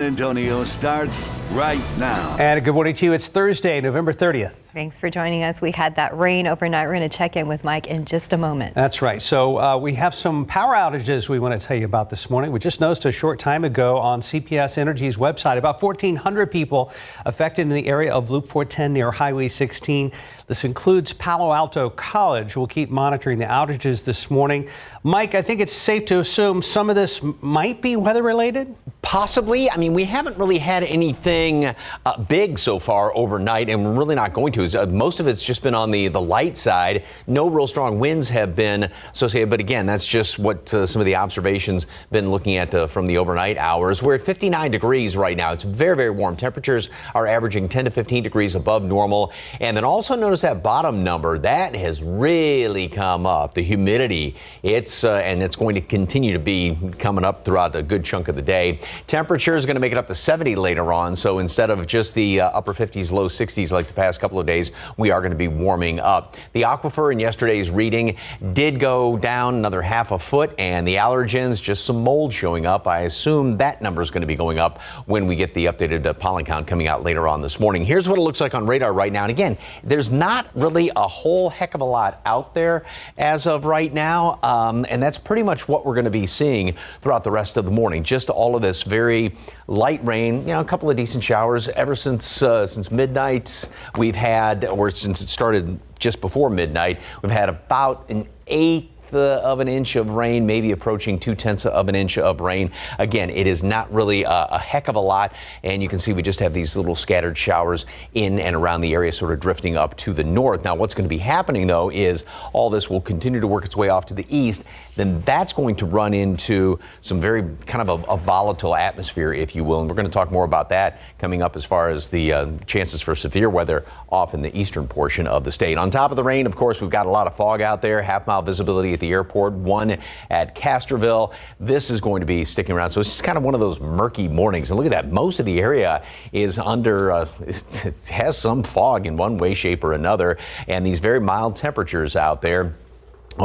Antonio starts right now. And good morning to you. It's Thursday, November 30th. Thanks for joining us. We had that rain overnight. We're going to check in with Mike in just a moment. That's right. So we have some power outages we want to tell you about this morning. We just noticed a short time ago on CPS Energy's website about 1,400 people affected in the area of Loop 410 near Highway 16. This includes Palo Alto College. We'll keep monitoring the outages this morning. Mike, I think it's safe to assume some of this might be weather related? Possibly. I mean, we haven't really had anything big so far overnight, and we're really not going to. Most of it's just been on the light side. No real strong winds have been associated. But again, that's just what some of the observations been looking at from the overnight hours. We're at 59 degrees right now. It's very, very warm. Temperatures are averaging 10 to 15 degrees above normal. And then also notice that bottom number that has really come up. The humidity, and it's going to continue to be coming up throughout a good chunk of the day. Temperature is going to make it up to 70 later on. So instead of just the upper 50s, low 60s like the past couple of days, we are going to be warming up. The aquifer in yesterday's reading did go down another half a foot, and the allergens, just some mold showing up. I assume that number is going to be going up when we get the updated pollen count coming out later on this morning. Here's what it looks like on radar right now. And again, there's not really a whole heck of a lot out there as of right now. And that's pretty much what we're going to be seeing throughout the rest of the morning. Just all of this very light rain, a couple of decent showers ever since midnight. We've had, or since it started just before midnight, we've had about an eighth of an inch of rain, maybe approaching 0.2 of an inch of rain. Again, it is not really a heck of a lot, and you can see we just have these little scattered showers in and around the area, sort of drifting up to the north. Now, what's going to be happening, though, is all this will continue to work its way off to the east. Then that's going to run into some very kind of a volatile atmosphere, if you will, and we're going to talk more about that coming up as far as the chances for severe weather off in the eastern portion of the state. On top of the rain, of course, we've got a lot of fog out there, half-mile visibility at the airport, one at Castroville. This is going to be sticking around. So it's just kind of one of those murky mornings. And look at that. Most of the area is under, it has some fog in one way, shape, or another. And these very mild temperatures out there.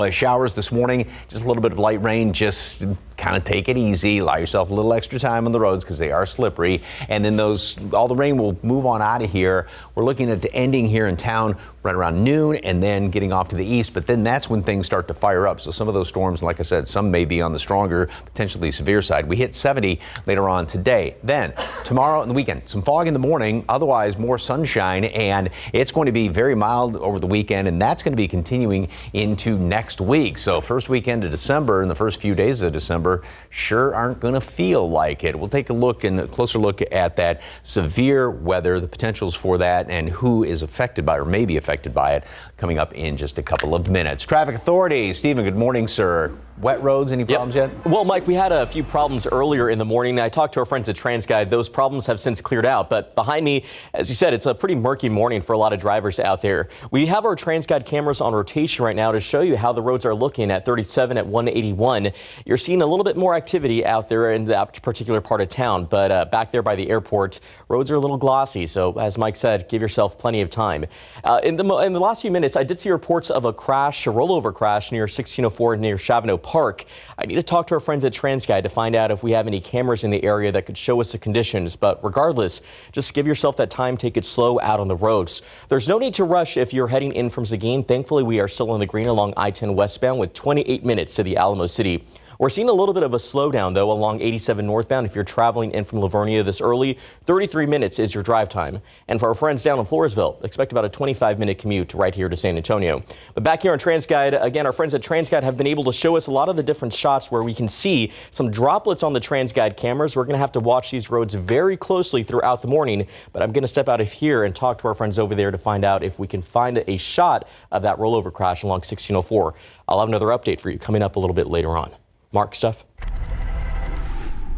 Showers this morning, just a little bit of light rain. Just kind of take it easy. Allow yourself a little extra time on the roads because they are slippery. And then all the rain will move on out of here. We're looking at the ending here in town right around noon and then getting off to the east. But then that's when things start to fire up. So some of those storms, like I said, some may be on the stronger, potentially severe side. We hit 70 later on today. Then tomorrow and the weekend, some fog in the morning, otherwise more sunshine. And it's going to be very mild over the weekend. And that's going to be continuing into next week. So first weekend of December and the first few days of December sure aren't going to feel like it. We'll take a closer look at that severe weather, the potentials for that, and who is affected by or may be affected by it coming up in just a couple of minutes. Traffic authorities. Stephen, good morning, sir. Wet roads, any problems yet? Well, Mike, we had a few problems earlier in the morning. I talked to our friends at TransGuide. Those problems have since cleared out. But behind me, as you said, it's a pretty murky morning for a lot of drivers out there. We have our TransGuide cameras on rotation right now to show you how the roads are looking at 37 at 181. You're seeing a little bit more activity out there in that particular part of town. But back there by the airport, roads are a little glossy. So as Mike said, give yourself plenty of time. In the last few minutes, I did see reports of a rollover crash near 1604 near Chavano Park. I need to talk to our friends at TransGuide to find out if we have any cameras in the area that could show us the conditions. But regardless, just give yourself that time, take it slow out on the roads. There's no need to rush if you're heading in from Seguin. Thankfully, we are still in the green along I-10 westbound with 28 minutes to the Alamo City. We're seeing a little bit of a slowdown, though, along 87 northbound. If you're traveling in from Livonia this early, 33 minutes is your drive time. And for our friends down in Floresville, expect about a 25-minute commute right here to San Antonio. But back here on TransGuide, again, our friends at TransGuide have been able to show us a lot of the different shots where we can see some droplets on the TransGuide cameras. We're going to have to watch these roads very closely throughout the morning. But I'm going to step out of here and talk to our friends over there to find out if we can find a shot of that rollover crash along 1604. I'll have another update for you coming up a little bit later on. Mark, stuff.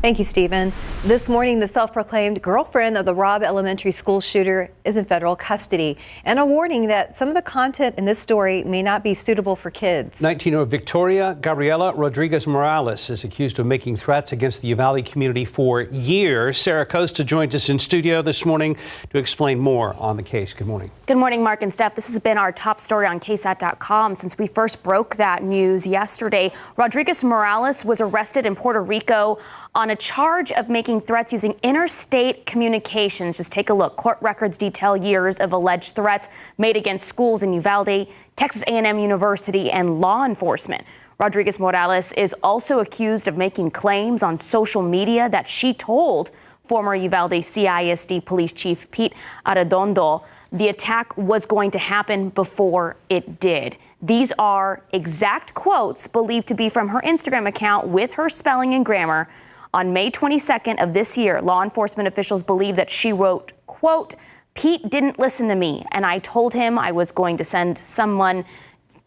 Thank you, Stephen. This morning, the self-proclaimed girlfriend of the Robb Elementary School shooter is in federal custody, and a warning that some of the content in this story may not be suitable for kids. 19-year-old Victoria Gabriela Rodriguez Morales is accused of making threats against the Uvalde community for years. Sarah Costa joins us in studio this morning to explain more on the case. Good morning. Good morning, Mark and Steph. This has been our top story on KSAT.com since we first broke that news yesterday. Rodriguez Morales was arrested in Puerto Rico on a charge of making threats using interstate communications. Just take a look. Court records detail years of alleged threats made against schools in Uvalde, Texas A&M University, and law enforcement. Rodriguez Morales is also accused of making claims on social media that she told former Uvalde CISD Police Chief Pete Arredondo the attack was going to happen before it did. These are exact quotes believed to be from her Instagram account with her spelling and grammar. On May 22nd of this year, law enforcement officials believe that she wrote, quote, "Pete didn't listen to me, and I told him I was going to send someone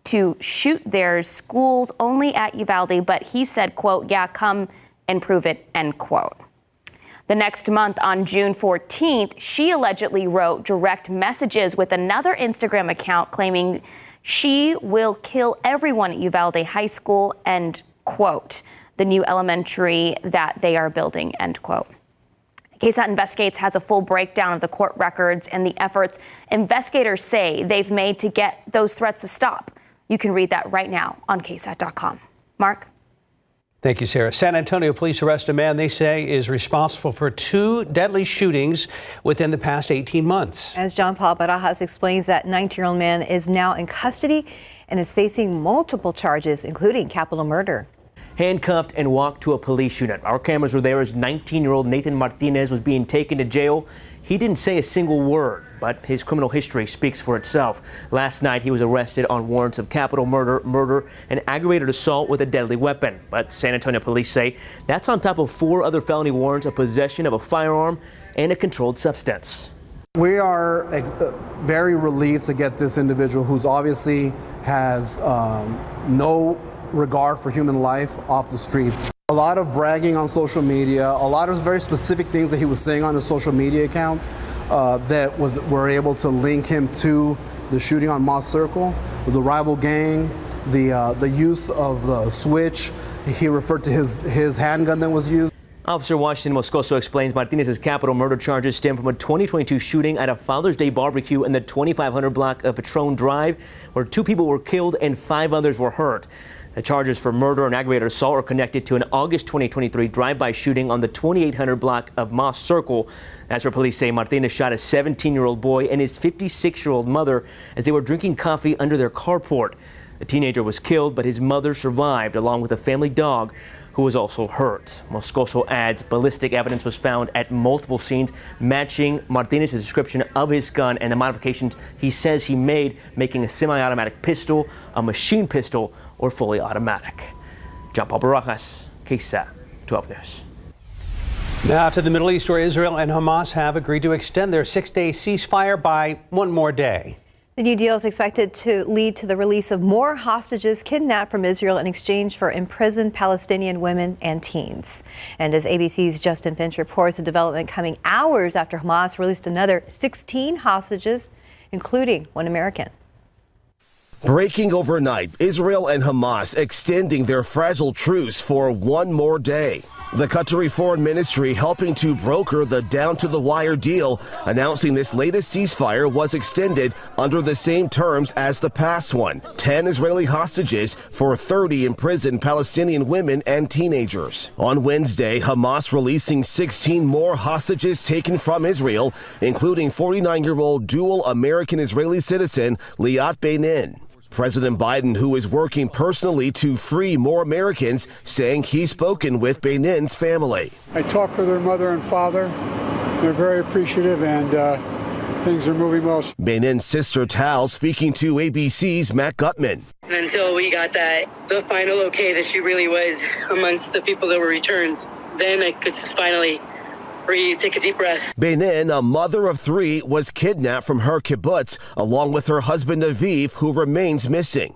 to shoot their schools only at Uvalde, but he said, quote, yeah, come and prove it," end quote. The next month, on June 14th, she allegedly wrote direct messages with another Instagram account claiming she will kill everyone at Uvalde High School, end quote, the new elementary that they are building, end quote. KSAT Investigates has a full breakdown of the court records and the efforts investigators say they've made to get those threats to stop. You can read that right now on KSAT.com. Mark? Thank you, Sarah. San Antonio police arrest a man they say is responsible for 2 deadly shootings within the past 18 months. As John Paul Barajas explains, that 19-year-old man is now in custody and is facing multiple charges, including capital murder. Handcuffed and walked to a police unit. Our cameras were there as 19-year-old Nathan Martinez was being taken to jail. He didn't say a single word, but his criminal history speaks for itself. Last night, he was arrested on warrants of capital murder, and aggravated assault with a deadly weapon. But San Antonio police say that's on top of 4 other felony warrants of possession of a firearm and a controlled substance. We are very relieved to get this individual who's obviously has no regard for human life off the streets. A lot of bragging on social media, a lot of very specific things that he was saying on his social media accounts that were able to link him to the shooting on Moss Circle, with the rival gang, the use of the switch. He referred to his handgun that was used. Officer Washington Moscoso explains Martinez's capital murder charges stem from a 2022 shooting at a Father's Day barbecue in the 2500 block of Patron Drive, where 2 people were killed and 5 others were hurt. The charges for murder and aggravated assault are connected to an August 2023 drive-by shooting on the 2800 block of Moss Circle. That's where police say Martinez shot a 17-year-old boy and his 56-year-old mother as they were drinking coffee under their carport. The teenager was killed, but his mother survived, along with a family dog who was also hurt. Moscoso adds ballistic evidence was found at multiple scenes matching Martinez's description of his gun and the modifications he says he made, making a semi-automatic pistol, a machine pistol, or fully automatic. John Paul Barajas, KSAT 12 News. Now to the Middle East, where Israel and Hamas have agreed to extend their 6-day ceasefire by 1 more day. The new deal is expected to lead to the release of more hostages kidnapped from Israel in exchange for imprisoned Palestinian women and teens. And as ABC's Justin Finch reports, a development coming hours after Hamas released another 16 hostages, including 1 American. Breaking overnight, Israel and Hamas extending their fragile truce for 1 more day. The Qatari Foreign Ministry helping to broker the down-to-the-wire deal, announcing this latest ceasefire was extended under the same terms as the past one. 10 Israeli hostages for 30 imprisoned Palestinian women and teenagers. On Wednesday, Hamas releasing 16 more hostages taken from Israel, including 49-year-old dual American-Israeli citizen Liat Benin. President Biden, who is working personally to free more Americans, saying he's spoken with Benin's family. I talked with her mother and father. They're very appreciative, and things are moving well. Benin's sister Tal speaking to ABC's Matt Gutman. Until we got the final okay that she really was amongst the people that were returned, then I could finally breathe, take a deep breath. Benin, a mother of 3, was kidnapped from her kibbutz along with her husband Aviv, who remains missing.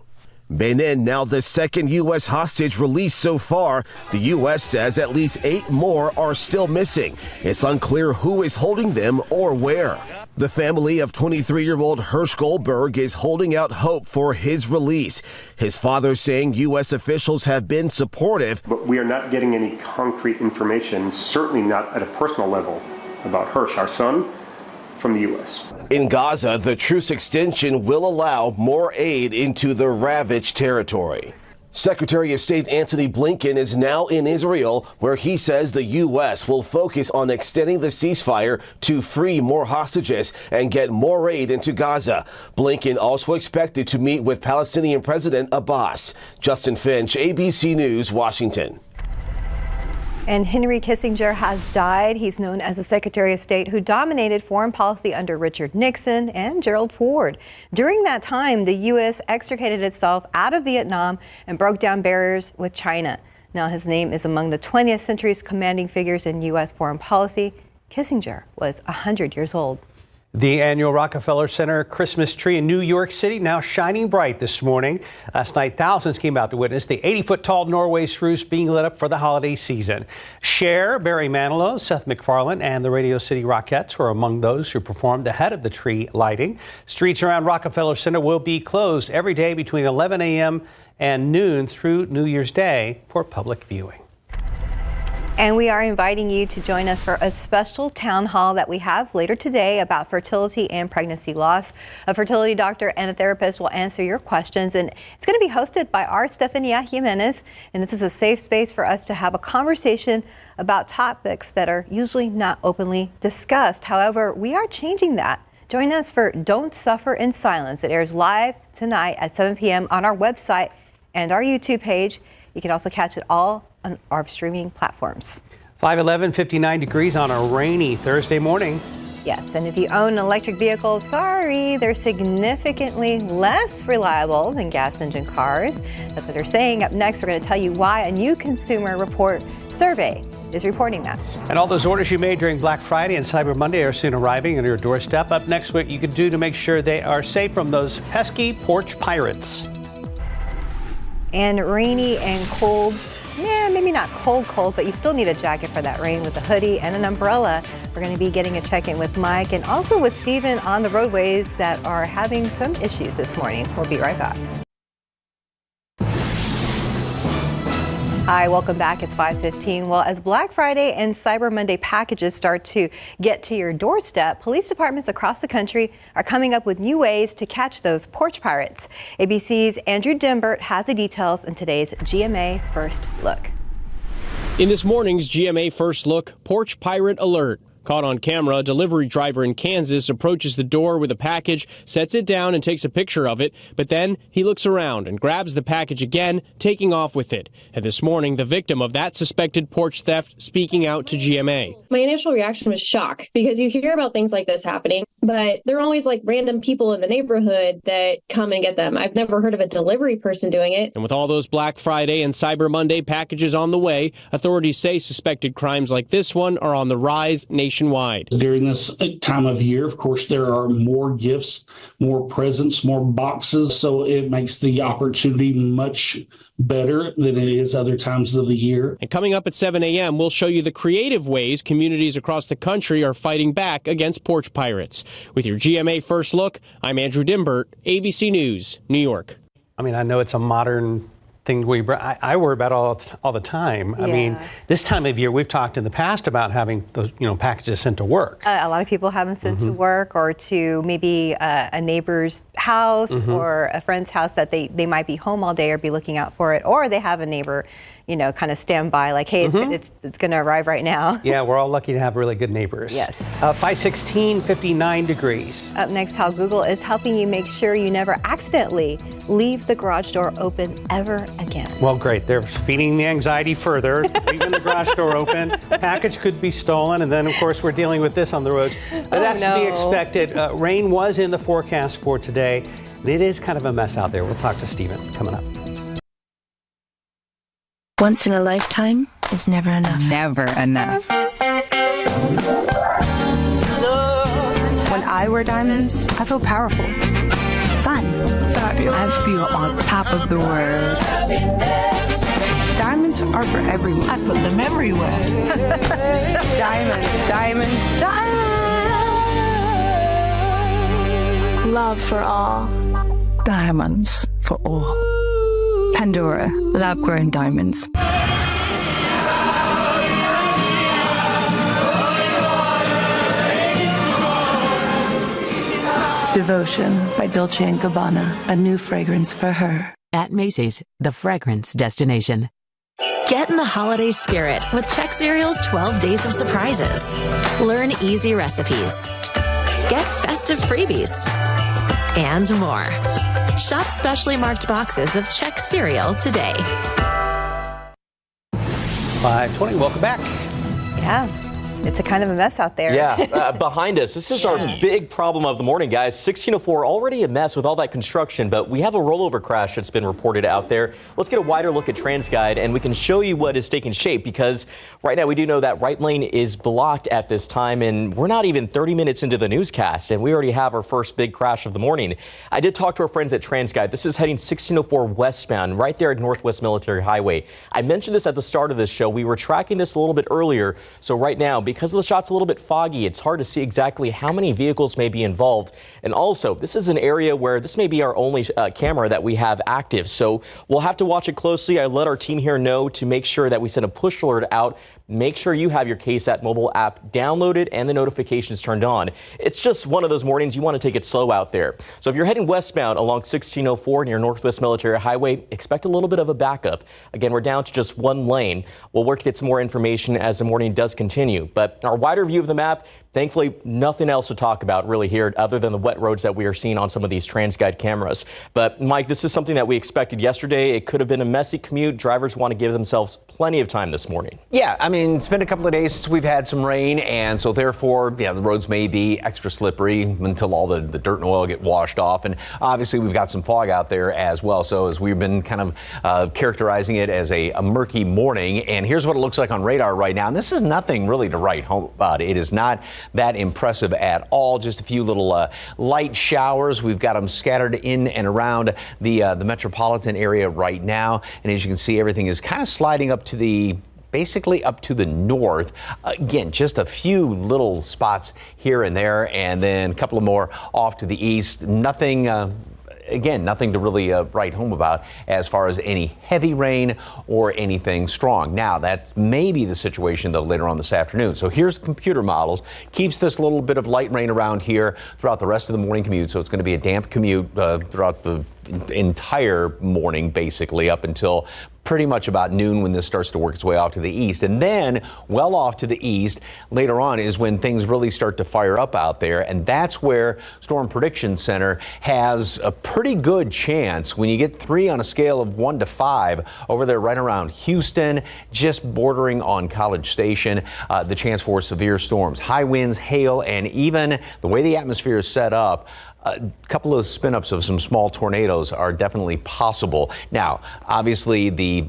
Benin, now the 2nd U.S. hostage released so far. The U.S. says at least 8 more are still missing. It's unclear who is holding them or where. The family of 23-year-old Hirsch Goldberg is holding out hope for his release. His father saying U.S. officials have been supportive. But we are not getting any concrete information, certainly not at a personal level, about Hirsch, our son, from the U.S. In Gaza, the truce extension will allow more aid into the ravaged territory. Secretary of State Antony Blinken is now in Israel, where he says the U.S. will focus on extending the ceasefire to free more hostages and get more aid into Gaza. Blinken also expected to meet with Palestinian President Abbas. Justin Finch, ABC News, Washington. And Henry Kissinger has died. He's known as the Secretary of State who dominated foreign policy under Richard Nixon and Gerald Ford. During that time, the U.S. extricated itself out of Vietnam and broke down barriers with China. Now his name is among the 20th century's commanding figures in U.S. foreign policy. Kissinger was 100 years old. The annual Rockefeller Center Christmas tree in New York City now shining bright this morning. Last night, thousands came out to witness the 80-foot-tall Norway spruce being lit up for the holiday season. Cher, Barry Manilow, Seth MacFarlane, and the Radio City Rockettes were among those who performed ahead of the tree lighting. Streets around Rockefeller Center will be closed every day between 11 a.m. and noon through New Year's Day for public viewing. And we are inviting you to join us for a special town hall that we have later today about fertility and pregnancy loss. A fertility doctor and a therapist will answer your questions, and it's going to be hosted by our Stefania Jimenez. And this is a safe space for us to have a conversation about topics that are usually not openly discussed. However, we are changing that. Join us for Don't Suffer in Silence. It airs live tonight at 7 p.m. on our website and our YouTube page. You can also catch it all on our streaming platforms. 511, 59 degrees on a rainy Thursday morning. Yes, and if you own an electric vehicle, sorry, they're significantly less reliable than gas engine cars. That's what they're saying. Up next, we're going to tell you why a new Consumer Report survey is reporting that. And all those orders you made during Black Friday and Cyber Monday are soon arriving on your doorstep. Up next, what you can do to make sure they are safe from those pesky porch pirates. And rainy and cold. Yeah, maybe not cold, but you still need a jacket for that rain with a hoodie and an umbrella. We're going to be getting a check-in with Mike and also with Stephen on the roadways that are having some issues this morning. We'll be right back. Hi, welcome back. It's 5:15. Well, as Black Friday and Cyber Monday packages start to get to your doorstep, police departments across the country are coming up with new ways to catch those porch pirates. ABC's Andrew Dimbert has the details in today's GMA First Look. In this morning's GMA First Look, porch pirate alert. Caught on camera, a delivery driver in Kansas approaches the door with a package, sets it down and takes a picture of it, but then he looks around and grabs the package again, taking off with it. And this morning, the victim of that suspected porch theft speaking out to GMA. My initial reaction was shock, because you hear about things like this happening, but they're always like random people in the neighborhood that come and get them. I've never heard of a delivery person doing it. And with all those Black Friday and Cyber Monday packages on the way, authorities say suspected crimes like this one are on the rise nationwide. During this time of year, of course, there are more gifts, more presents, more boxes, so it makes the opportunity much better than it is other times of the year. And coming up at 7 a.m., we'll show you the creative ways communities across the country are fighting back against porch pirates. With your GMA First Look, I'm Andrew Dimbert, ABC News, New York. I mean, I know it's a modern thing I worry about all the time. Yeah. I mean, this time of year, we've talked in the past about having those, packages sent to work. A lot of people have them sent to work or to maybe a neighbor's house or a friend's house that they might be home all day or be looking out for it, or they have a neighbor, kind of stand by like, hey, it's going to arrive right now. Yeah, we're all lucky to have really good neighbors. Yes. 516, 59 degrees. Up next, how Google is helping you make sure you never accidentally leave the garage door open ever again. Well, great. They're feeding the anxiety further, leaving the garage door open. Package could be stolen. And then, of course, we're dealing with this on the roads. But that's to be expected. Rain was in the forecast for today. And it is kind of a mess out there. We'll talk to Stephen coming up. Once in a lifetime is never enough. Never enough. When I wear diamonds, I feel powerful, fun, fabulous. I feel on top of the world. Diamonds are for everyone. I put them everywhere. Diamonds, diamonds, diamonds. Love for all. Diamonds for all. Pandora, lab-grown diamonds. Devotion by Dolce & Gabbana, a new fragrance for her. At Macy's, the fragrance destination. Get in the holiday spirit with Check Cereal's 12 Days of Surprises. Learn easy recipes. Get festive freebies. And more. Shop specially marked boxes of Check Cereal today. 5:20, welcome back. Yeah. It's a kind of a mess out there. Yeah, behind us. This is our big problem of the morning, guys. 1604, already a mess with all that construction, but we have a rollover crash that's been reported out there. Let's get a wider look at TransGuide, and we can show you what is taking shape, because right now we do know that right lane is blocked at this time, and we're not even 30 minutes into the newscast, and we already have our first big crash of the morning. I did talk to our friends at TransGuide. This is heading 1604 westbound, right there at Northwest Military Highway. I mentioned this at the start of this show. We were tracking this a little bit earlier, so right now, because the shot's a little bit foggy, it's hard to see exactly how many vehicles may be involved. And also, this is an area where this may be our only camera that we have active, so we'll have to watch it closely. I let our team here know to make sure that we send a push alert out. Make sure you have your KSAT mobile app downloaded and the notifications turned on. It's just one of those mornings you want to take it slow out there. So if you're heading westbound along 1604 near Northwest Military Highway, expect a little bit of a backup. Again, we're down to just one lane. We'll work to get some more information as the morning does continue. But our wider view of the map, thankfully, nothing else to talk about really here other than the wet roads that we are seeing on some of these TransGuide cameras. But Mike, this is something that we expected yesterday. It could have been a messy commute. Drivers want to give themselves plenty of time this morning. Yeah, I mean, it's been a couple of days since we've had some rain, and so therefore, yeah, the roads may be extra slippery until all the dirt and oil get washed off. And obviously, we've got some fog out there as well. So as we've been kind of characterizing it as a murky morning, and here's what it looks like on radar right now. And this is nothing really to write home about. It is not that impressive at all. Just a few little light showers. We've got them scattered in and around the metropolitan area right now. And as you can see, everything is kind of sliding up to the basically up to the north. Again, just a few little spots here and there, and then a couple of more off to the east. Nothing again, nothing to really write home about as far as any heavy rain or anything strong. Now, that's maybe the situation, though, later on this afternoon. So here's the computer models. Keeps this little bit of light rain around here throughout the rest of the morning commute. So it's going to be a damp commute throughout the entire morning, basically, up until pretty much about noon when this starts to work its way off to the east. And then well off to the east later on is when things really start to fire up out there. And that's where Storm Prediction Center has a pretty good chance when you get 3 on a scale of 1 to 5 over there right around Houston, just bordering on College Station, the chance for severe storms, high winds, hail, and even the way the atmosphere is set up, a couple of spin-ups of some small tornadoes are definitely possible. Now, obviously, the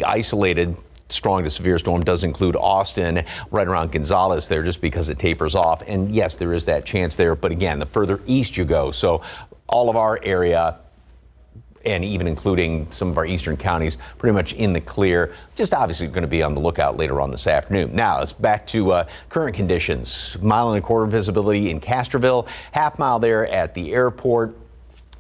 isolated strong to severe storm does include Austin, right around Gonzales there, just because it tapers off. And yes, there is that chance there. But again, the further east you go, so all of our area, and even including some of our eastern counties, pretty much in the clear. Just obviously going to be on the lookout later on this afternoon. Now, it's back to current conditions. 1.25 mile visibility in Castroville, half-mile there at the airport.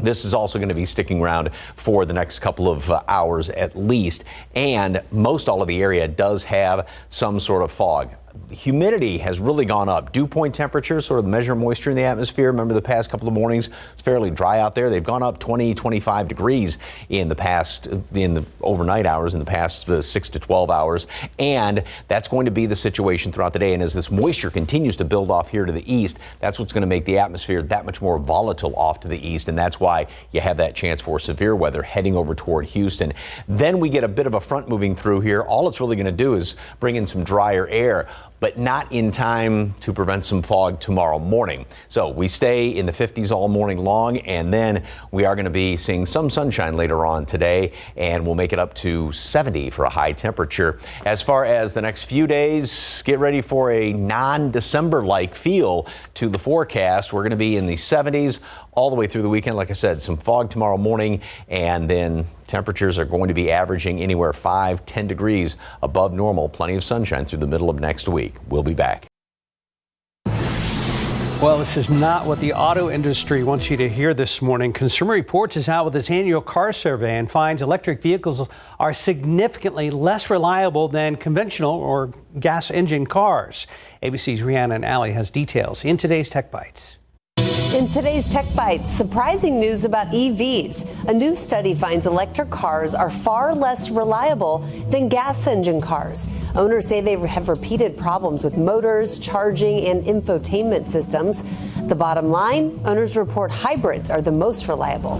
This is also going to be sticking around for the next couple of hours at least. And most all of the area does have some sort of fog. Humidity has really gone up. Dew point temperatures, sort of the measure of moisture in the atmosphere. Remember the past couple of mornings, it's fairly dry out there. They've gone up 20, 25 degrees in the overnight hours, in the past 6 to 12 hours. And that's going to be the situation throughout the day. And as this moisture continues to build off here to the east, that's what's going to make the atmosphere that much more volatile off to the east. And that's why you have that chance for severe weather heading over toward Houston. Then we get a bit of a front moving through here. All it's really going to do is bring in some drier air, but not in time to prevent some fog tomorrow morning. So we stay in the 50s all morning long, and then we are going to be seeing some sunshine later on today, and we'll make it up to 70 for a high temperature. As far as the next few days, get ready for a non-December-like feel to the forecast. We're going to be in the 70s all the way through the weekend. Like I said, some fog tomorrow morning, and then temperatures are going to be averaging anywhere 5-10 degrees above normal. Plenty of sunshine through the middle of next week. We'll be back. Well, this is not what the auto industry wants you to hear this morning. Consumer Reports is out with its annual car survey and finds electric vehicles are significantly less reliable than conventional or gas engine cars. ABC's Rihanna and Allie has details in today's Tech Bites. In today's Tech Bites, surprising news about EVs. A new study finds electric cars are far less reliable than gas engine cars. Owners say they have repeated problems with motors, charging, and infotainment systems. The bottom line, owners report hybrids are the most reliable.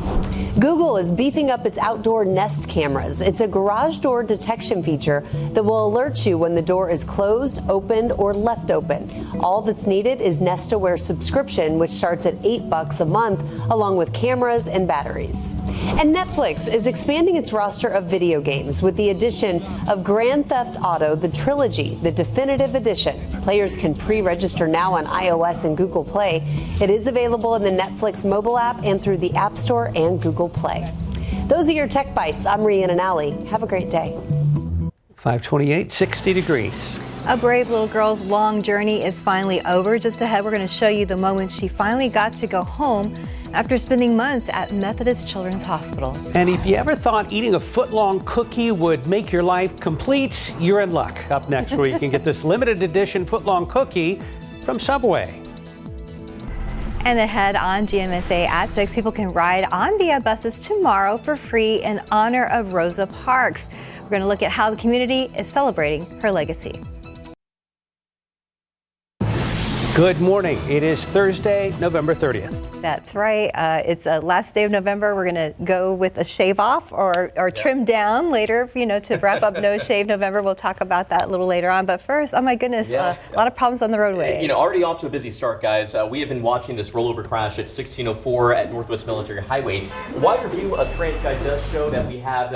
Google is beefing up its outdoor Nest cameras. It's a garage door detection feature that will alert you when the door is closed, opened, or left open. All that's needed is Nest Aware subscription, which starts at $8 a month, along with cameras and batteries. And Netflix is expanding its roster of video games with the addition of Grand Theft Auto, the Trilogy, the definitive edition. Players can pre-register now on iOS and Google Play. It is available in the Netflix mobile app and through the App Store and Google Play. Those are your Tech Bites. I'm Rhiannon Alley. Have a great day. 528, 60 degrees. A brave little girl's long journey is finally over. Just ahead, we're going to show you the moment she finally got to go home after spending months at Methodist Children's Hospital. And if you ever thought eating a foot-long cookie would make your life complete, you're in luck. Up next, where you can get this limited edition foot-long cookie from Subway. And ahead on GMSA at 6, people can ride on Via buses tomorrow for free in honor of Rosa Parks. We're going to look at how the community is celebrating her legacy. Good morning. It is Thursday, November 30th. That's right. It's the last day of November. We're going to go with a shave off or trim down later, to wrap up No Shave November. We'll talk about that a little later on. But first, oh my goodness, a lot of problems on the roadway. Already off to a busy start, guys. We have been watching this rollover crash at 1604 at Northwest Military Highway. A wide review of TransGuide does show that we have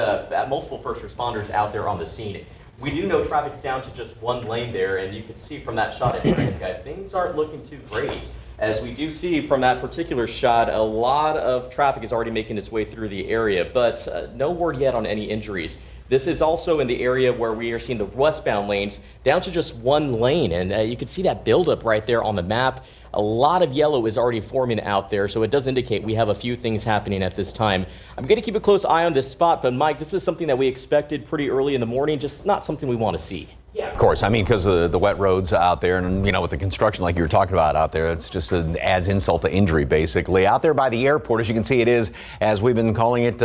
multiple first responders out there on the scene. We do know traffic's down to just one lane there, and you can see from that shot at TransGuide, things aren't looking too great. As we do see from that particular shot, a lot of traffic is already making its way through the area, but no word yet on any injuries. This is also in the area where we are seeing the westbound lanes down to just one lane, and you can see that buildup right there on the map. A lot of yellow is already forming out there, so it does indicate we have a few things happening at this time. I'm going to keep a close eye on this spot, but Mike, this is something that we expected pretty early in the morning, just not something we want to see. Yeah, of course. I mean, because of the wet roads out there and, with the construction like you were talking about out there, it's just adds insult to injury, basically. Out there by the airport, as you can see, it is, as we've been calling it,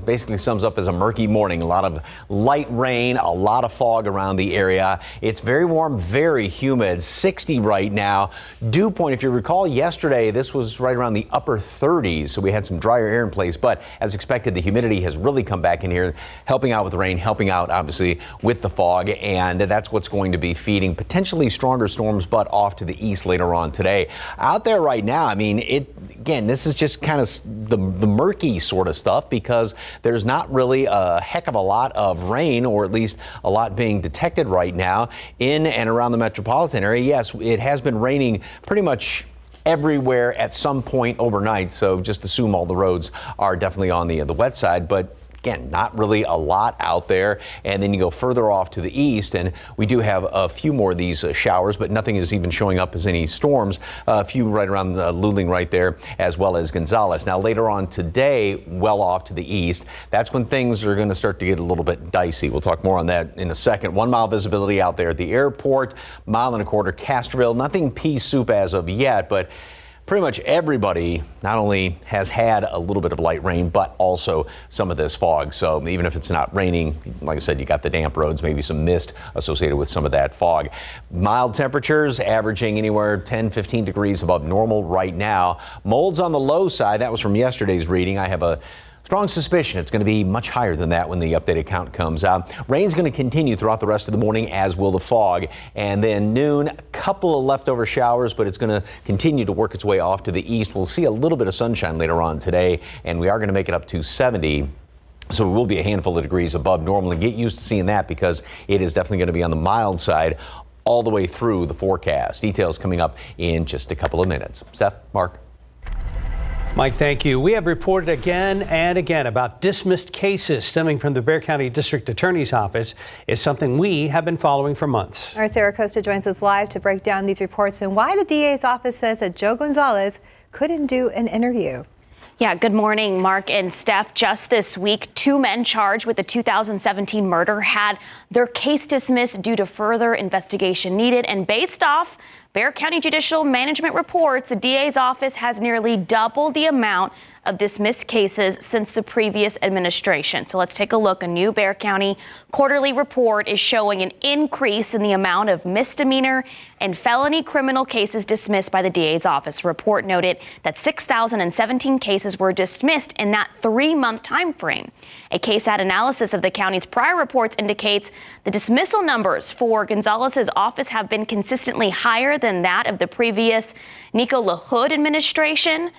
basically sums up as a murky morning. A lot of light rain, a lot of fog around the area. It's very warm, very humid, 60 right now. Dew point, if you recall, yesterday, this was right around the upper 30s, so we had some drier air in place. But as expected, the humidity has really come back in here, helping out with the rain, helping out, obviously, with the fog, and that's what's going to be feeding potentially stronger storms, but off to the east later on today. Out there right now, I mean, again, this is just kind of the murky sort of stuff because there's not really a heck of a lot of rain, or at least a lot being detected right now in and around the metropolitan area. Yes, it has been raining pretty much everywhere at some point overnight, so just assume all the roads are definitely on the wet side, but again, not really a lot out there. And then you go further off to the east, and we do have a few more of these showers, but nothing is even showing up as any storms. A few right around Luling right there, as well as Gonzales. Now, later on today, well off to the east, that's when things are going to start to get a little bit dicey. We'll talk more on that in a second. 1 mile visibility out there at the airport, 1.25 miles Castroville. Nothing pea soup as of yet, but pretty much everybody not only has had a little bit of light rain, but also some of this fog. So even if it's not raining, like I said, you got the damp roads, maybe some mist associated with some of that fog. Mild temperatures averaging anywhere 10, 15 degrees above normal right now. Molds on the low side. That was from yesterday's reading. I have a strong suspicion it's going to be much higher than that when the updated count comes out. Rain's going to continue throughout the rest of the morning, as will the fog. And then noon, a couple of leftover showers, but it's going to continue to work its way off to the east. We'll see a little bit of sunshine later on today, and we are going to make it up to 70. So it will be a handful of degrees above normal, and get used to seeing that because it is definitely going to be on the mild side all the way through the forecast. Details coming up in just a couple of minutes. Steph, Mark. Mike, thank you. We have reported again and again about dismissed cases stemming from the Bexar County District Attorney's Office. It's something we have been following for months. All right, Sarah Costa joins us live to break down these reports and why the DA's office says that Joe Gonzalez couldn't do an interview. Yeah, good morning, Mark and Steph. Just this week, 2 men charged with the 2017 murder had their case dismissed due to further investigation needed. And based off Bexar County Judicial Management reports the DA's office has nearly doubled the amount of dismissed cases since the previous administration. So let's take a look. A new Bexar County quarterly report is showing an increase in the amount of misdemeanor and felony criminal cases dismissed by the DA's office. The report noted that 6,017 cases were dismissed in that 3-month time frame. A KSAT analysis of the county's prior reports indicates the dismissal numbers for Gonzalez's office have been consistently higher than that of the previous Nico LaHood administration.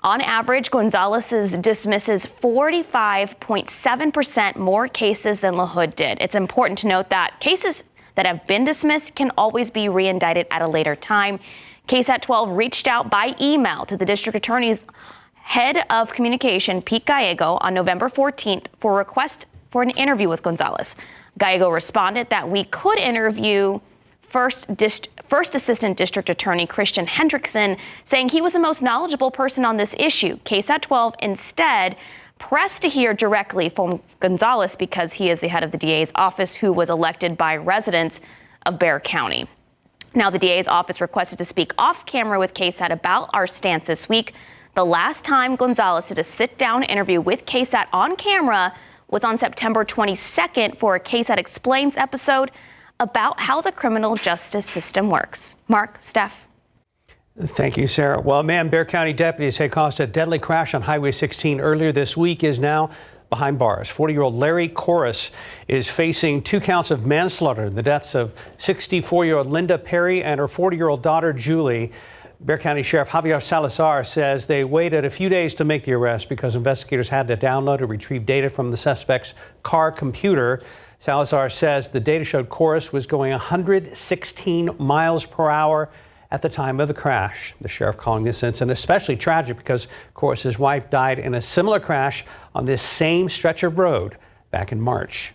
On average, Gonzalez's dismisses 45.7% more cases than LaHood did. It's important to note that cases that have been dismissed can always be reindicted at a later time. KSAT 12 reached out by email to the district attorney's head of communication, Pete Gallego, on November 14th for a request for an interview with Gonzalez. Gallego responded that we could interview First Assistant District Attorney Christian Hendrickson, saying he was the most knowledgeable person on this issue. KSAT 12 instead pressed to hear directly from Gonzalez because he is the head of the DA's office, who was elected by residents of Bexar County. Now, the DA's office requested to speak off camera with KSAT about our stance this week. The last time Gonzalez did a sit-down interview with KSAT on camera was on September 22nd for a KSAT Explains episode about how the criminal justice system works. Mark, Steph. Thank you, Sarah. Well, a man Bexar County deputies say caused a deadly crash on Highway 16 earlier this week is now behind bars. 40-year-old Larry Corus is facing 2 counts of manslaughter in the deaths of 64-year-old Linda Perry and her 40-year-old daughter, Julie. Bexar County Sheriff Javier Salazar says they waited a few days to make the arrest because investigators had to download and retrieve data from the suspect's car computer. Salazar says the data showed Corus was going 116 miles per hour at the time of the crash. The sheriff calling this incident especially tragic because Corus's wife died in a similar crash on this same stretch of road back in March.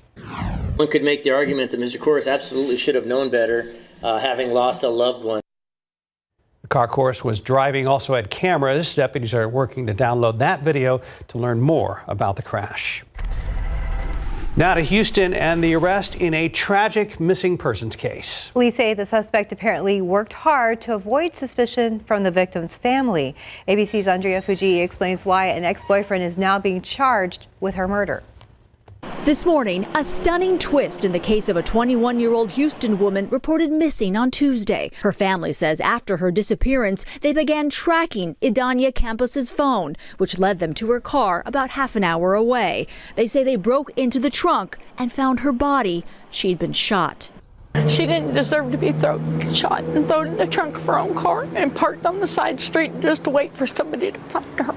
One could make the argument that Mr. Corus absolutely should have known better, having lost a loved one. The car Corus was driving also had cameras. Deputies are working to download that video to learn more about the crash. Now to Houston and the arrest in a tragic missing persons case. Police say the suspect apparently worked hard to avoid suspicion from the victim's family. ABC's Andrea Fuji explains why an ex-boyfriend is now being charged with her murder. This morning, a stunning twist in the case of a 21-year-old Houston woman reported missing on Tuesday. Her family says after her disappearance, they began tracking Idania Campos' phone, which led them to her car about half an hour away. They say they broke into the trunk and found her body. She'd been shot. She didn't deserve to be shot and thrown in the trunk of her own car and parked on the side street just to wait for somebody to find her.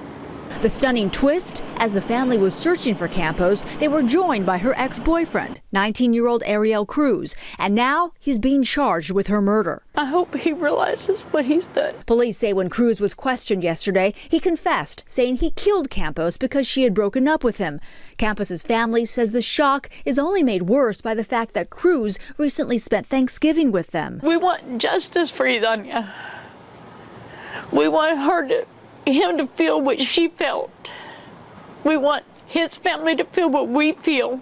The stunning twist, as the family was searching for Campos, they were joined by her ex-boyfriend, 19-year-old Ariel Cruz, and now he's being charged with her murder. I hope he realizes what he's done. Police say when Cruz was questioned yesterday, he confessed, saying he killed Campos because she had broken up with him. Campos's family says the shock is only made worse by the fact that Cruz recently spent Thanksgiving with them. We want justice for Idania. We want him to feel what she felt. We want his family to feel what we feel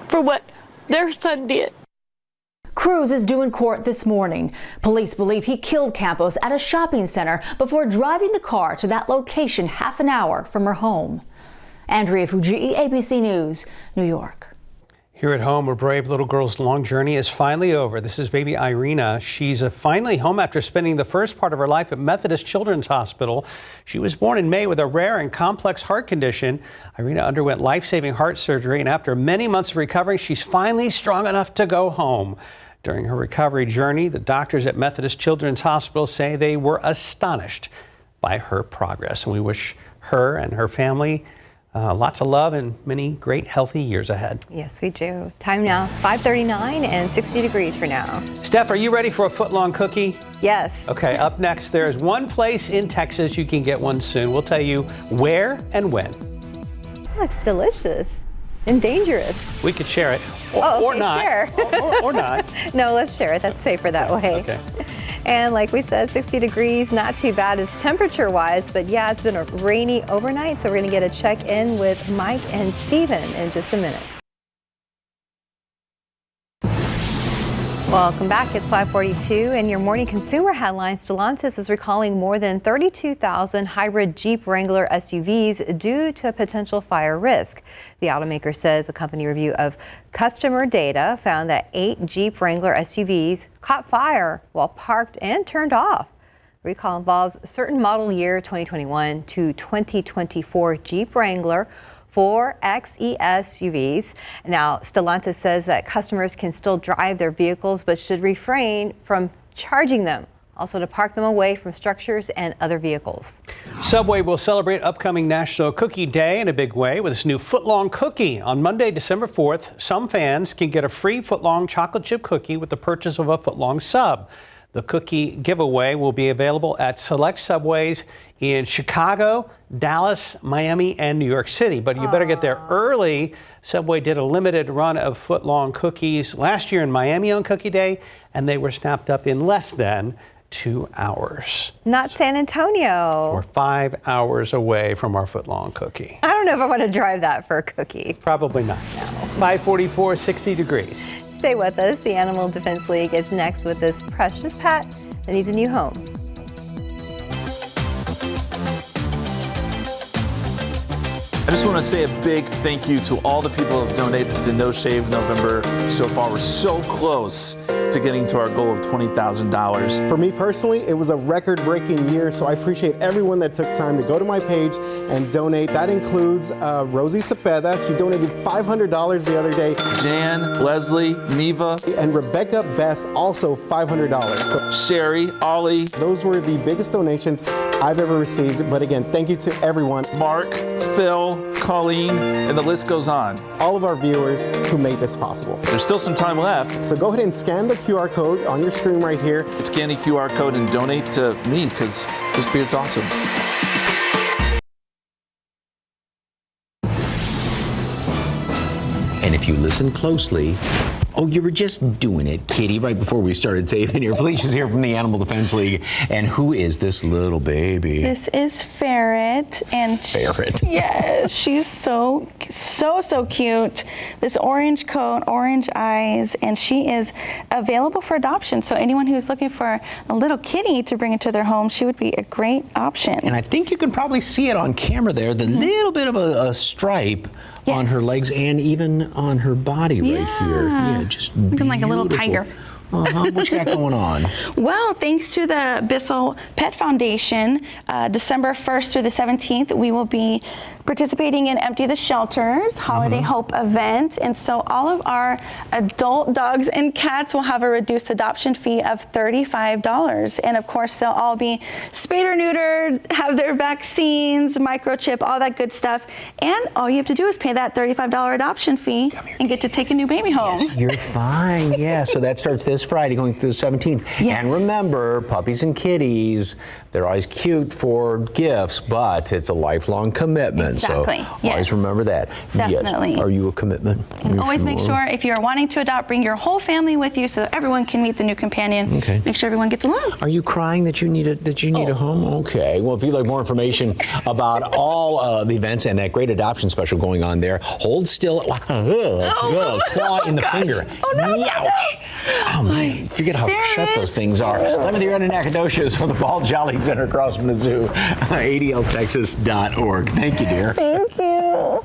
for what their son did. Cruz is due in court this morning. Police believe he killed Campos at a shopping center before driving the car to that location half an hour from her home. Andrea Fuji, ABC News, New York. Here at home, a brave little girl's long journey is finally over. This is baby Irina. She's finally home after spending the first part of her life at Methodist Children's Hospital. She was born in May with a rare and complex heart condition. Irina underwent life-saving heart surgery, and after many months of recovering, she's finally strong enough to go home. During her recovery journey, the doctors at Methodist Children's Hospital say they were astonished by her progress, and we wish her and her family lots of love and many great healthy years ahead. Yes, we do. Time now is 5:39 and 60 degrees for now. Steph, are you ready for a foot-long cookie? Yes. Okay, up next, there's one place in Texas you can get one soon. We'll tell you where and when. Looks delicious and dangerous. We could share it or not. Share. or not. No, let's share it. That's safer that way. Okay. And like we said, 60 degrees, not too bad as temperature-wise, but yeah, it's been a rainy overnight, so we're going to get a check-in with Mike and Steven in just a minute. Well, Welcome back. It's 5:42 and your morning consumer headlines. Stellantis is recalling more than 32,000 hybrid Jeep Wrangler SUVs due to a potential fire risk. The automaker says a company review of customer data found that 8 Jeep Wrangler SUVs caught fire while parked and turned off. The recall involves certain model year 2021 to 2024 Jeep Wrangler 4xe SUVs. Now, Stellantis says that customers can still drive their vehicles but should refrain from charging them. Also to park them away from structures and other vehicles. Subway will celebrate upcoming National Cookie Day in a big way with its new footlong cookie. On Monday, December 4th, some fans can get a free footlong chocolate chip cookie with the purchase of a footlong sub. The cookie giveaway will be available at select Subways in Chicago, Dallas, Miami, and New York City. But you better get there early. Subway did a limited run of footlong cookies last year in Miami on Cookie Day, and they were snapped up in less than 2 hours. Not San Antonio. We're 5 hours away from our footlong cookie. I don't know if I want to drive that for a cookie. Probably not. 544, 60 degrees. Stay with us. The Animal Defense League is next with this precious pet that needs a new home. I just want to say a big thank you to all the people who have donated to No Shave November so far. We're so close to getting to our goal of $20,000. For me personally, it was a record-breaking year, so I appreciate everyone that took time to go to my page and donate. That includes Rosie Cepeda. She donated $500 the other day. Jan, Leslie, Neva. And Rebecca Best, also $500. So Sherry, Ollie. Those were the biggest donations I've ever received. But again, thank you to everyone. Mark, Phil, Colleen, and the list goes on. All of our viewers who made this possible. There's still some time left. So go ahead and scan the QR code on your screen right here. Scan the QR code and donate to me because this beard's awesome. And if you listen closely, oh, you were just doing it, Kitty, right before we started taping here. Felicia's here from the Animal Defense League. And who is this little baby? This is Ferret. And Ferret. Yes, she's so cute. This orange coat, orange eyes, and she is available for adoption. So anyone who's looking for a little kitty to bring into their home, she would be a great option. And I think you can probably see it on camera there, the little bit of a stripe on her legs and even on her body right here. Yeah, just looking like a little tiger. What you got going on? Well, thanks to the Bissell Pet Foundation, December 1st through the 17th, we will be participating in Empty the Shelters Holiday Hope event. And so all of our adult dogs and cats will have a reduced adoption fee of $35. And of course, they'll all be spayed or neutered, have their vaccines, microchip, all that good stuff. And all you have to do is pay that $35 adoption fee and get to take a new baby home. Yes, you're fine. Yeah, so that starts this Friday going through the 17th. Yes. And remember, puppies and kitties, they're always cute for gifts, but it's a lifelong commitment. Exactly. So always remember that. Definitely. Yes. Are you a commitment? And always make sure if you're wanting to adopt, bring your whole family with you so everyone can meet the new companion. Okay. Make sure everyone gets along. Are you crying that you need a home? Okay. Well, if you'd like more information about all the events and that great adoption special going on there, hold still. Claw in the finger. Oh, no. Youch. Oh, man. Forget how sharp those things are. Let me hear the Nacogdoches from the Ball Jolly Center across from the zoo. ADLTexas.org. Thank you, dear. Thank you.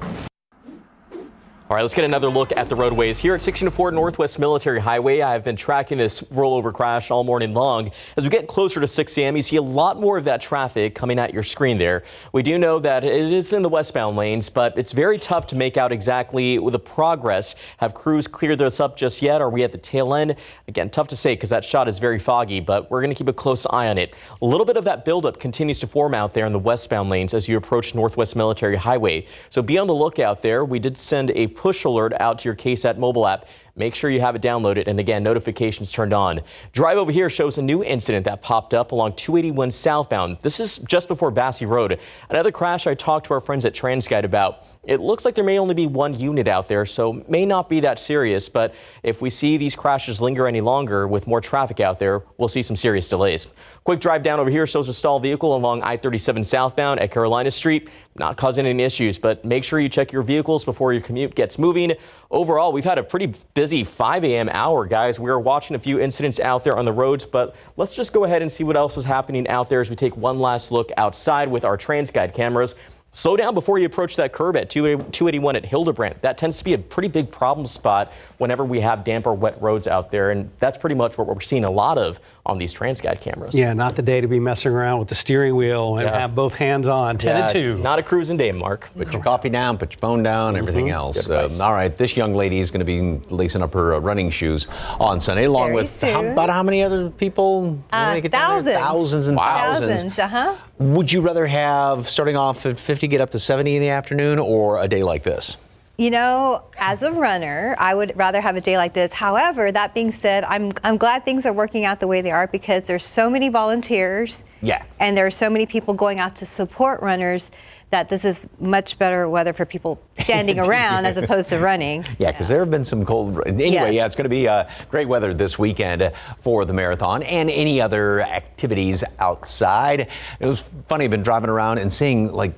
All right, let's get another look at the roadways. Here at 1604 Northwest Military Highway, I have been tracking this rollover crash all morning long. As we get closer to 6 a.m., you see a lot more of that traffic coming at your screen there. We do know that it is in the westbound lanes, but it's very tough to make out exactly the progress. Have crews cleared this up just yet? Are we at the tail end? Again, tough to say because that shot is very foggy, but we're going to keep a close eye on it. A little bit of that buildup continues to form out there in the westbound lanes as you approach Northwest Military Highway. So be on the lookout there. We did send a push alert out to your KSAT mobile app. Make sure you have it downloaded and again, notifications turned on. Drive over here shows a new incident that popped up along 281 southbound. This is just before Bassey Road. Another crash I talked to our friends at TransGuide about. It looks like there may only be one unit out there, so may not be that serious, but if we see these crashes linger any longer with more traffic out there, we'll see some serious delays. Quick drive down over here shows a stalled vehicle along I-37 southbound at Carolina Street. Not causing any issues, but make sure you check your vehicles before your commute gets moving. Overall, we've had a pretty busy busy 5 a.m. hour, guys. We're watching a few incidents out there on the roads, but let's just go ahead and see what else is happening out there as we take one last look outside with our TransGuide cameras. Slow down before you approach that curb at 281 at Hildebrand. That tends to be a pretty big problem spot whenever we have damp or wet roads out there, and that's pretty much what we're seeing a lot of on these TransGuide cameras. Yeah, not the day to be messing around with the steering wheel and have both hands on. 10 and 2. Not a cruising day, Mark. Put your coffee down, put your phone down, everything else. All right, this young lady is going to be lacing up her running shoes on Sunday, along with about how many other people? Thousands. Thousands and thousands. Would you rather have, starting off at 50, get up to 70 in the afternoon, or a day like this? You know, as a runner, I would rather have a day like this. However, that being said, I'm glad things are working out the way they are, because there's so many volunteers. Yeah. And there are so many people going out to support runners that this is much better weather for people standing around as opposed to running. Yeah, because there have been some cold. Anyway, yeah, it's going to be great weather this weekend for the marathon and any other activities outside. It was funny, I've been driving around and seeing like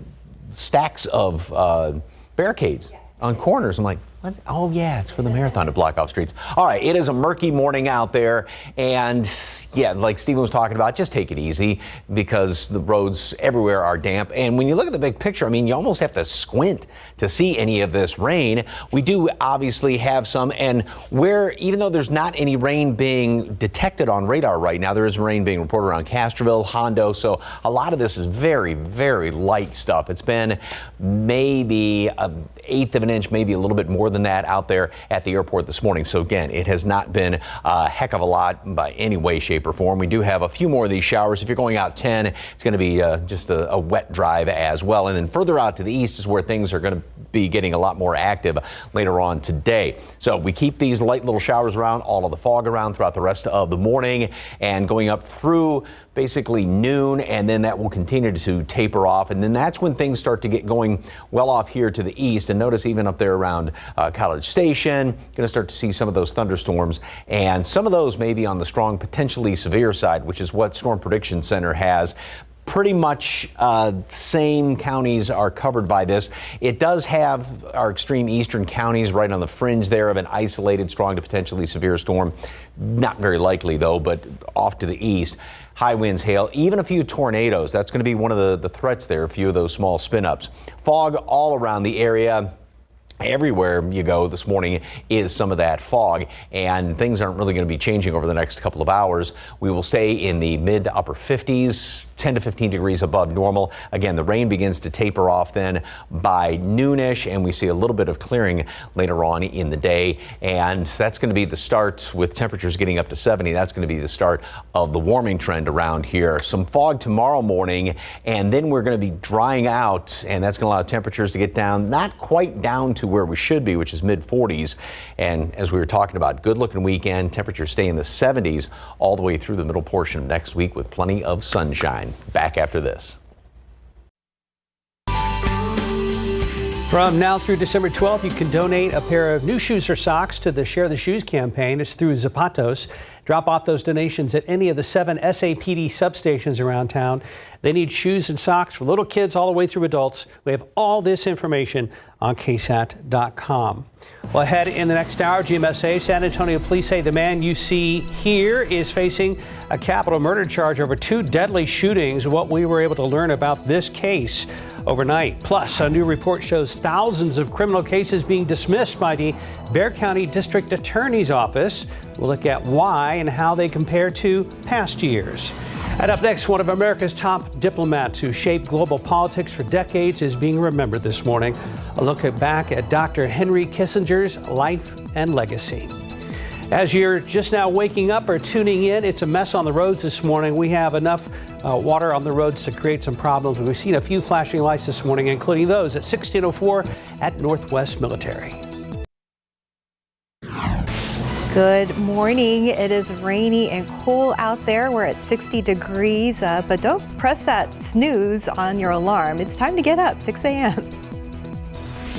stacks of barricades on corners. I'm like, what? Oh yeah, it's for the marathon to block off streets. All right, it is a murky morning out there, and yeah, like Stephen was talking about, just take it easy because the roads everywhere are damp. And when you look at the big picture, I mean, you almost have to squint to see any of this rain. We do obviously have some, and where, even though there's not any rain being detected on radar right now, there is rain being reported around Castroville, Hondo, so a lot of this is very, very light stuff. It's been maybe an eighth of an inch, maybe a little bit more than that out there at the airport this morning. So again, it has not been a heck of a lot by any way, shape, or form. We do have a few more of these showers. If you're going out 10, it's going to be just a wet drive as well. And then further out to the east is where things are going to be getting a lot more active later on today. So we keep these light little showers around, all of the fog around throughout the rest of the morning and going up through basically noon, and then that will continue to taper off, and then that's when things start to get going well off here to the east. And notice even up there around College Station, going to start to see some of those thunderstorms, and some of those may be on the strong, potentially severe side, which is what Storm Prediction Center has. Pretty much same counties are covered by this. It does have our extreme eastern counties right on the fringe there of an isolated strong to potentially severe storm. Not very likely though, but off to the east. High winds, hail, even a few tornadoes. That's going to be one of the threats there, a few of those small spin-ups. Fog all around the area. Everywhere you go this morning is some of that fog, and things aren't really going to be changing over the next couple of hours. We will stay in the mid to upper 50s, 10 to 15 degrees above normal. Again, the rain begins to taper off then by noonish, and we see a little bit of clearing later on in the day. And that's going to be the start with temperatures getting up to 70. That's going to be the start of the warming trend around here. Some fog tomorrow morning, and then we're going to be drying out, and that's going to allow temperatures to get down, not quite down to where we should be, which is mid 40s. And as we were talking about, good looking weekend, temperatures stay in the 70s all the way through the middle portion of next week with plenty of sunshine. Back after this. From now through December 12th, you can donate a pair of new shoes or socks to the Share the Shoes campaign. It's through Zapatos. Drop off those donations at any of the 7 SAPD substations around town. They need shoes and socks for little kids all the way through adults. We have all this information on KSAT.com. Well, ahead in the next hour, GMSA, San Antonio police say the man you see here is facing a capital murder charge over 2 deadly shootings. What we were able to learn about this case overnight. Plus, a new report shows thousands of criminal cases being dismissed by the Bexar County District Attorney's Office. We'll look at why and how they compare to past years. And up next, one of America's top diplomats who shaped global politics for decades is being remembered this morning. A look back at Dr. Henry Kissinger's life and legacy. As you're just now waking up or tuning in, it's a mess on the roads this morning. We have enough water on the roads to create some problems. We've seen a few flashing lights this morning, including those at 1604 at Northwest Military. Good morning. It is rainy and cool out there. We're at 60 degrees, but don't press that snooze on your alarm. It's time to get up, 6 a.m.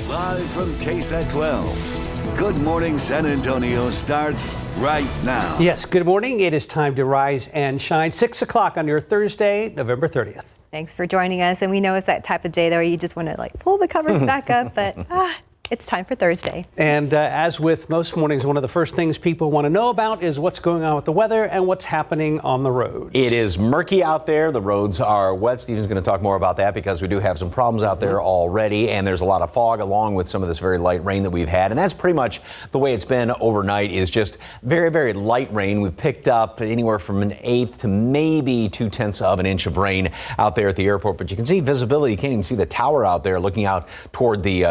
Live from KSAT 12. Good Morning San Antonio starts right now. Yes, good morning. It is time to rise and shine. 6 o'clock on your Thursday, November 30th. Thanks for joining us. And we know it's that type of day where you just want to pull the covers back up, but It's time for Thursday. And as with most mornings, one of the first things people want to know about is what's going on with the weather and what's happening on the roads. It is murky out there. The roads are wet. Steven's going to talk more about that because we do have some problems out there already, and there's a lot of fog along with some of this very light rain that we've had. And that's pretty much the way it's been overnight, is just very, very light rain. We've picked up anywhere from 1/8 to maybe 2/10 of an inch of rain out there at the airport. But you can see visibility. You can't even see the tower out there looking out toward the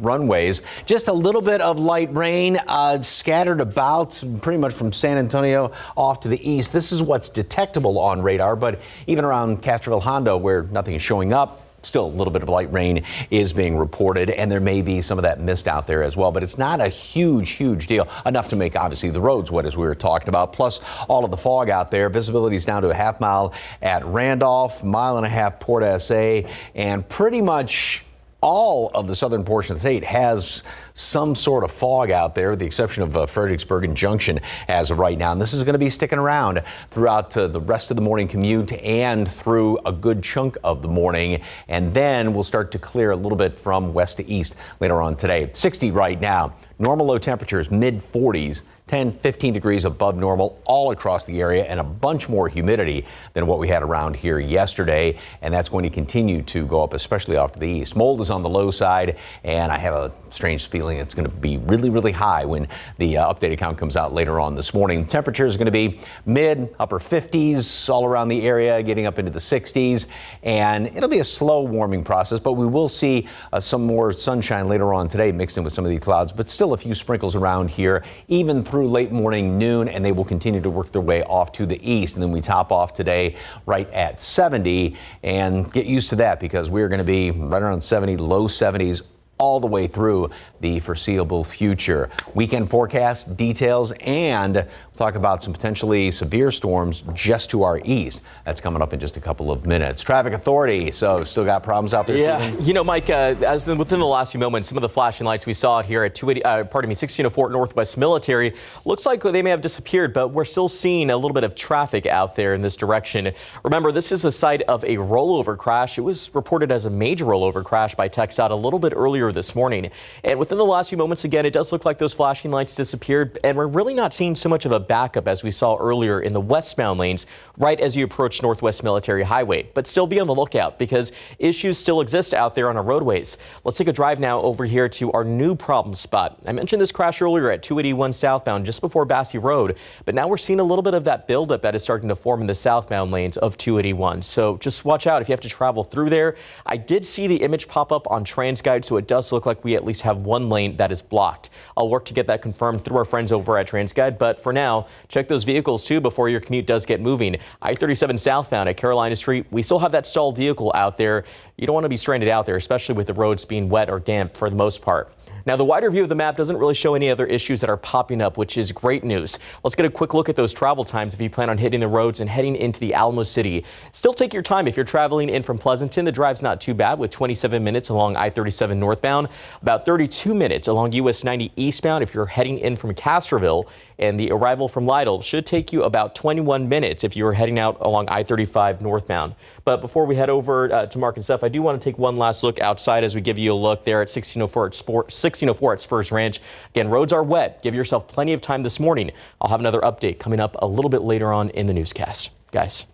runway. Just a little bit of light rain scattered about pretty much from San Antonio off to the east. This is what's detectable on radar, but even around Castroville, Hondo, where nothing is showing up, still a little bit of light rain is being reported, and there may be some of that mist out there as well, but it's not a huge deal, enough to make obviously the roads wet as we were talking about, plus all of the fog out there. Visibility is down to a half mile at Randolph, 1.5 miles Port SA, and pretty much all of the southern portion of the state has some sort of fog out there, with the exception of Fredericksburg and Junction as of right now. And this is going to be sticking around throughout the rest of the morning commute and through a good chunk of the morning. And then we'll start to clear a little bit from west to east later on today. 60 right now. Normal low temperatures, mid-40s. 10, 15 degrees above normal all across the area, and a bunch more humidity than what we had around here yesterday. And that's going to continue to go up, especially off to the east. Mold is on the low side, and I have a strange feeling it's going to be really high when the updated count comes out later on this morning. Temperatures are going to be mid, upper 50s all around the area, getting up into the 60s. And it'll be a slow warming process, but we will see some more sunshine later on today mixed in with some of these clouds, but still a few sprinkles around here, even through late morning, noon, and they will continue to work their way off to the east. And then we top off today right at 70, and get used to that because we're going to be right around 70, low 70s all the way through the foreseeable future. Weekend forecast details, and we'll talk about some potentially severe storms just to our east. That's coming up in just a couple of minutes. Traffic Authority, so still got problems out there, Stephen? You know, Mike, within the last few moments, some of the flashing lights we saw here at 1604 Northwest Military, looks like they may have disappeared, but we're still seeing a little bit of traffic out there in this direction. Remember, this is the site of a rollover crash. It was reported as a major rollover crash by TxDOT a little bit earlier this morning. And within the last few moments, again, it does look like those flashing lights disappeared, and we're really not seeing so much of a backup as we saw earlier in the westbound lanes right as you approach Northwest Military Highway. But still be on the lookout because issues still exist out there on our roadways. Let's take a drive now over here to our new problem spot. I mentioned this crash earlier at 281 southbound just before Bassey Road, but now we're seeing a little bit of that buildup that is starting to form in the southbound lanes of 281. So just watch out if you have to travel through there. I did see the image pop up on TransGuide, so it does look like we at least have one lane that is blocked. I'll work to get that confirmed through our friends over at TransGuide, but for now, check those vehicles too before your commute does get moving. I-37 southbound at Carolina Street, we still have that stalled vehicle out there. You don't want to be stranded out there, especially with the roads being wet or damp for the most part. Now, the wider view of the map doesn't really show any other issues that are popping up, which is great news. Let's get a quick look at those travel times if you plan on hitting the roads and heading into the Alamo City. Still take your time if you're traveling in from Pleasanton. The drive's not too bad with 27 minutes along I-37 northbound, about 32 minutes along US 90 eastbound if you're heading in from Castroville, and the arrival from Lytle should take you about 21 minutes if you're heading out along I-35 northbound. But before we head over to Mark and Steph, I do want to take one last look outside as we give you a look there at 1604 at Spurs Ranch. Again, roads are wet. Give yourself plenty of time this morning. I'll have another update coming up a little bit later on in the newscast. Guys.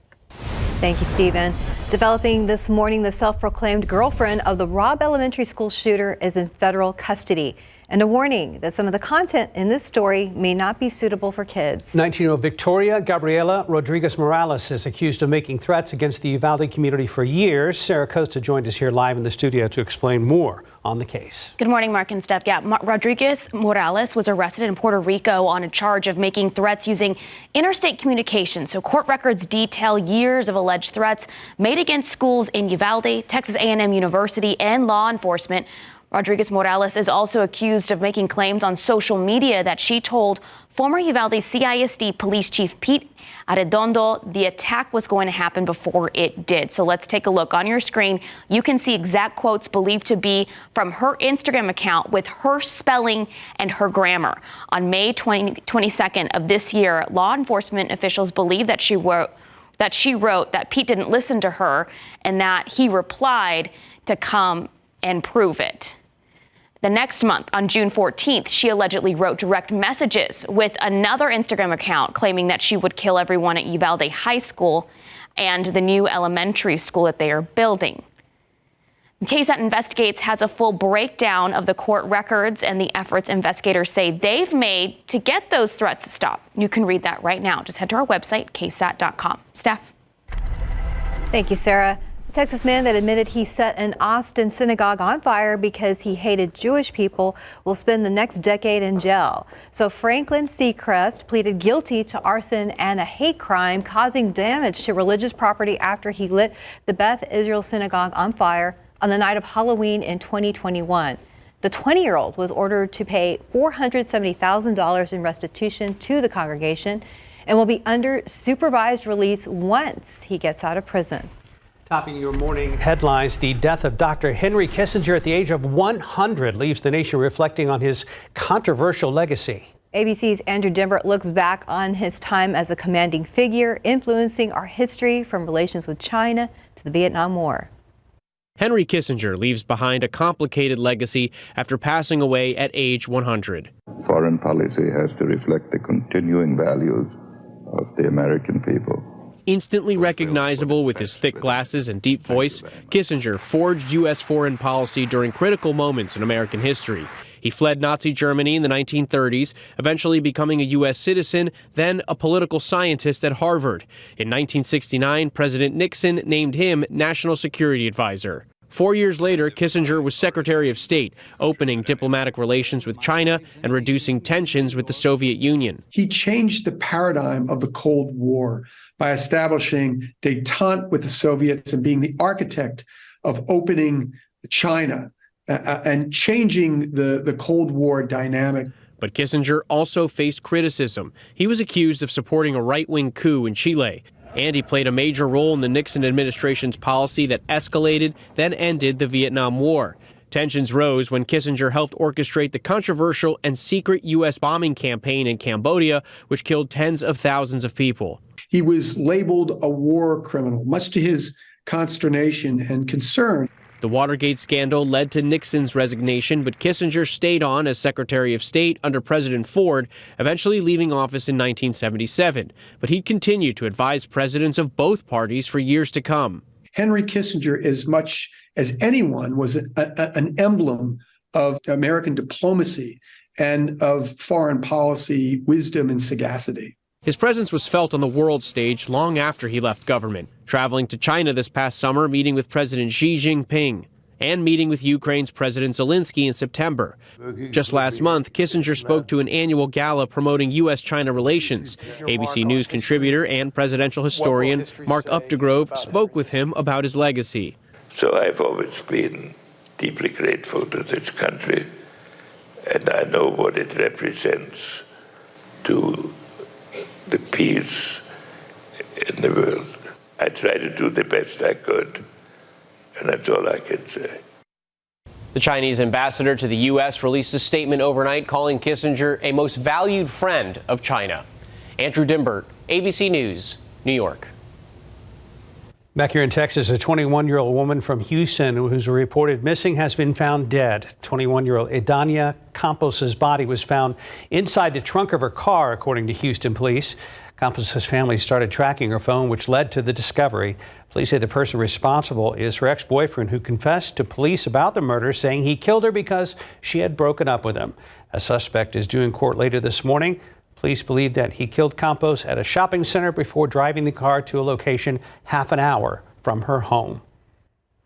Thank you, Stephen. Developing this morning, the self-proclaimed girlfriend of the Robb Elementary School shooter is in federal custody. And a warning that some of the content in this story may not be suitable for kids. 19-year-old Victoria Gabriela Rodriguez Morales is accused of making threats against the Uvalde community for years. Sarah Costa joined us here live in the studio to explain more on the case. Good morning, Mark and Steph. Yeah, Rodriguez Morales was arrested in Puerto Rico on a charge of making threats using interstate communication. So court records detail years of alleged threats made against schools in Uvalde, Texas A&M University, and law enforcement. Rodriguez Morales is also accused of making claims on social media that she told former Uvalde CISD Police Chief Pete Arredondo the attack was going to happen before it did. So let's take a look. On your screen, you can see exact quotes believed to be from her Instagram account with her spelling and her grammar. On May 22nd of this year, law enforcement officials believe that she wrote that Pete didn't listen to her and that he replied to come and prove it. The next month, on June 14th, she allegedly wrote direct messages with another Instagram account claiming that she would kill everyone at Uvalde High School and the new elementary school that they are building. KSAT Investigates has a full breakdown of the court records and the efforts investigators say they've made to get those threats to stop. You can read that right now. Just head to our website, ksat.com. Steph. Thank you, Sarah. A Texas man that admitted he set an Austin synagogue on fire because he hated Jewish people will spend the next decade in jail. So Franklin Seacrest pleaded guilty to arson and a hate crime causing damage to religious property after he lit the Beth Israel synagogue on fire on the night of Halloween in 2021. The 20-year-old was ordered to pay $470,000 in restitution to the congregation and will be under supervised release once he gets out of prison. Topping your morning headlines, the death of Dr. Henry Kissinger at the age of 100 leaves the nation reflecting on his controversial legacy. ABC's Andrew Dimbert looks back on his time as a commanding figure, influencing our history from relations with China to the Vietnam War. Henry Kissinger leaves behind a complicated legacy after passing away at age 100. Foreign policy has to reflect the continuing values of the American people. Instantly recognizable with his thick glasses and deep voice, Kissinger forged U.S. foreign policy during critical moments in American history. He fled Nazi Germany in the 1930s, eventually becoming a U.S. citizen, then a political scientist at Harvard. In 1969, President Nixon named him National Security Advisor. 4 years later, Kissinger was Secretary of State, opening diplomatic relations with China and reducing tensions with the Soviet Union. He changed the paradigm of the Cold War by establishing détente with the Soviets and being the architect of opening China and changing the Cold War dynamic. But Kissinger also faced criticism. He was accused of supporting a right-wing coup in Chile, and he played a major role in the Nixon administration's policy that escalated, then ended the Vietnam War. Tensions rose when Kissinger helped orchestrate the controversial and secret U.S. bombing campaign in Cambodia, which killed tens of thousands of people. He was labeled a war criminal, much to his consternation and concern. The Watergate scandal led to Nixon's resignation, but Kissinger stayed on as Secretary of State under President Ford, eventually leaving office in 1977. But he'd continue to advise presidents of both parties for years to come. Henry Kissinger, as much as anyone, was an emblem of American diplomacy and of foreign policy wisdom and sagacity. His presence was felt on the world stage long after he left government, traveling to China this past summer, meeting with President Xi Jinping, and meeting with Ukraine's President Zelensky in September. Just last month, Kissinger spoke to an annual gala promoting U.S.-China relations. ABC News contributor and presidential historian Mark Updegrove spoke with him about his legacy. So I've always been deeply grateful to this country, and I know what it represents to the peace in the world. I tried to do the best I could, and that's all I can say. The Chinese ambassador to the U.S. released a statement overnight calling Kissinger a most valued friend of China. Andrew Dimbert, ABC News, New York. Back here in Texas, a 21-year-old woman from Houston who's reported missing has been found dead. 21-year-old Idania Campos's body was found inside the trunk of her car, according to Houston police. Campos's family started tracking her phone, which led to the discovery. Police say the person responsible is her ex-boyfriend, who confessed to police about the murder, saying he killed her because she had broken up with him. A suspect is due in court later this morning. Police believe that he killed Campos at a shopping center before driving the car to a location half an hour from her home.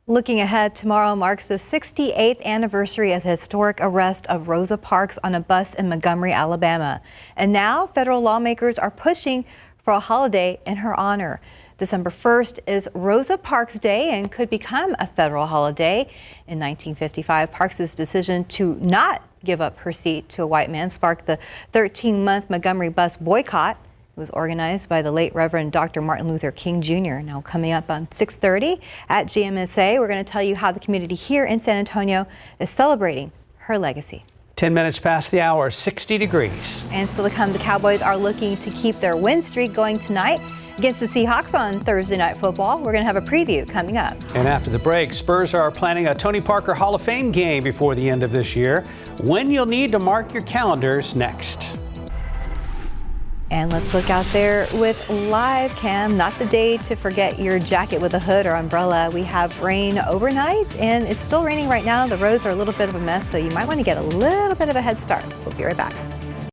Looking ahead, tomorrow marks the 68th anniversary of the historic arrest of Rosa Parks on a bus in Montgomery, Alabama. And now federal lawmakers are pushing for a holiday in her honor. December 1st is Rosa Parks Day and could become a federal holiday. In 1955, Parks' decision to not give up her seat to a white man sparked the 13-month Montgomery bus boycott. It was organized by the late Reverend Dr. Martin Luther King Jr. Now coming up on 6:30 at GMSA, we're going to tell you how the community here in San Antonio is celebrating her legacy. 10 minutes past the hour, 60 degrees. And still to come, the Cowboys are looking to keep their win streak going tonight against the Seahawks on Thursday Night Football. We're going to have a preview coming up. And after the break, Spurs are planning a Tony Parker Hall of Fame game before the end of this year. When you'll need to mark your calendars next. And let's look out there with live cam. Not the day to forget your jacket with a hood or umbrella. We have rain overnight, and it's still raining right now. The roads are a little bit of a mess, so you might want to get a little bit of a head start. We'll be right back.